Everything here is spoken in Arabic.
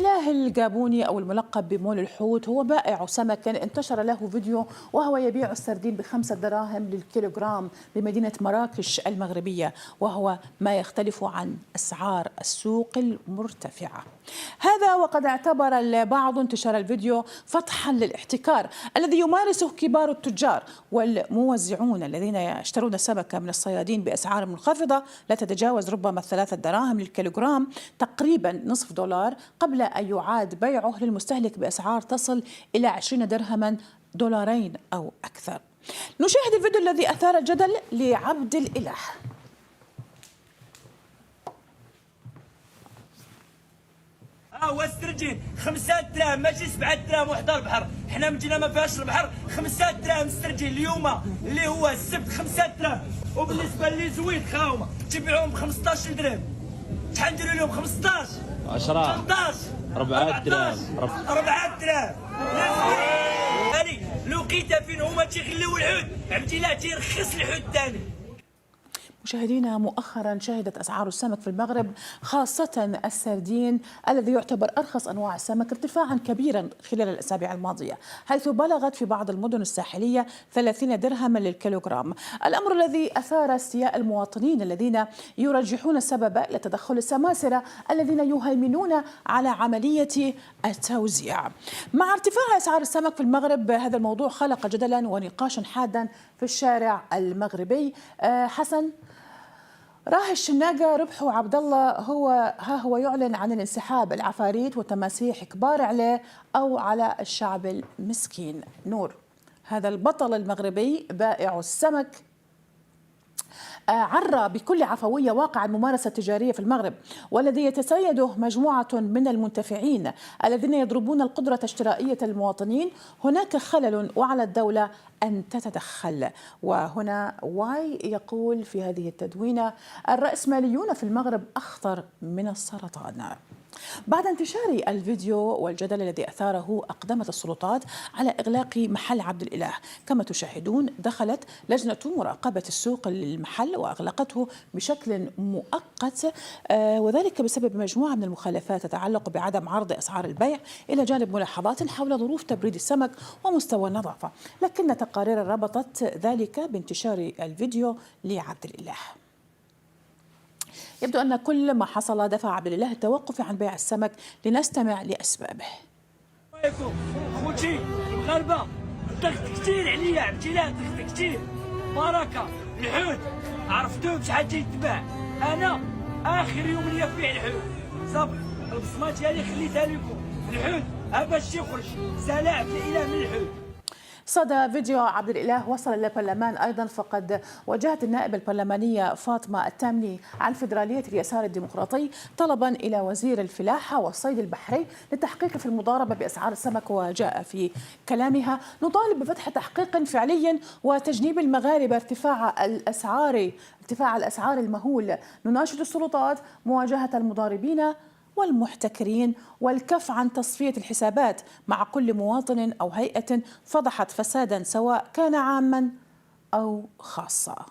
الإله الجابوني أو الملقب بمول الحوت هو بائع سمك انتشر له فيديو وهو يبيع السردين ب5 دراهم للكيلوغرام بمدينة مراكش المغربية، وهو ما يختلف عن أسعار السوق المرتفعة. هذا وقد اعتبر البعض انتشار الفيديو فتحا للاحتكار الذي يمارسه كبار التجار والموزعون الذين يشترون السمك من الصيادين بأسعار منخفضة لا تتجاوز ربما 3 دراهم للكيلوغرام، تقريبا نصف دولار، قبل أن يعاد بيعه للمستهلك بأسعار تصل إلى 20 درهما، دولارين أو أكثر. نشاهد الفيديو الذي أثار الجدل لعبد الإله. هو السرجين 5 دراهم ماشي 7 دراهم وحده البحر، حنا مدينه ما فيهاش البحر. 5 دراهم السرجين اليوم اللي هو السبت 5 دراهم، وبالنسبه لي زويد خاومه تبيعوهم ب 15 درهم. شحال نديروا لهم؟ 15 10 13 4 دراهم 4 دراهم. هاني لو لقيتها فين هما تيغليو الحوت، عمتي لا تيرخص الحوت الثاني. مشاهدينا، مؤخرا شهدت أسعار السمك في المغرب خاصة السردين الذي يعتبر أرخص أنواع السمك ارتفاعا كبيرا خلال الأسابيع الماضية، حيث بلغت في بعض المدن الساحلية 30 درهما للكيلوغرام، الأمر الذي أثار استياء المواطنين الذين يرجحون السبب لتدخل السماسرة الذين يهيمنون على عملية التوزيع. مع ارتفاع أسعار السمك في المغرب، هذا الموضوع خلق جدلا ونقاشا حادا في الشارع المغربي. حسن، راهي الشناقة ربحو عبد الله هو يعلن عن الانسحاب، العفاريت والتماسيح كبار عليه أو على الشعب المسكين. نور، هذا البطل المغربي بائع السمك عرى بكل عفوية واقع الممارسة التجارية في المغرب، والذي يتسيده مجموعة من المنتفعين الذين يضربون القدرة الشرائية للمواطنين. هناك خلل وعلى الدولة أن تتدخل. وهنا واي يقول في هذه التدوينة: الرأسماليون في المغرب أخطر من السرطان. بعد انتشار الفيديو والجدل الذي أثاره، أقدمت السلطات على إغلاق محل عبد الإله. كما تشاهدون، دخلت لجنة مراقبة السوق للمحل وأغلقته بشكل مؤقت، وذلك بسبب مجموعة من المخالفات تتعلق بعدم عرض أسعار البيع إلى جانب ملاحظات حول ظروف تبريد السمك ومستوى النظافة. لكن تقارير ربطت ذلك بانتشار الفيديو لعبد الإله. يبدو أن كل ما حصل دفع عبد الإله التوقف عن بيع السمك، لنستمع لأسبابه. خوتي المغاربة ضغط كثير عليا، عمتي لا ضغط كثير. بركة الحوت عرفتوه بشحال تيتباع، أنا آخر يوم ليا في بيع الحوت صافي البصمة ديالي خليتها لكم. الحوت ها باش يخرج سالع عبد الإله من الحوت. صدى فيديو عبد الإله وصل للبرلمان أيضا، فقد واجهت النائبة البرلمانية فاطمة التامني عن فيدرالية اليسار الديمقراطي طلبا إلى وزير الفلاحة والصيد البحري للتحقيق في المضاربة بأسعار السمك. وجاء في كلامها: نطالب بفتح تحقيق فعلي وتجنيب المغاربة ارتفاع الأسعار المهول. نناشد السلطات مواجهة المضاربين والمحتكرين والكف عن تصفية الحسابات مع كل مواطن أو هيئة فضحت فسادا سواء كان عاما أو خاصا.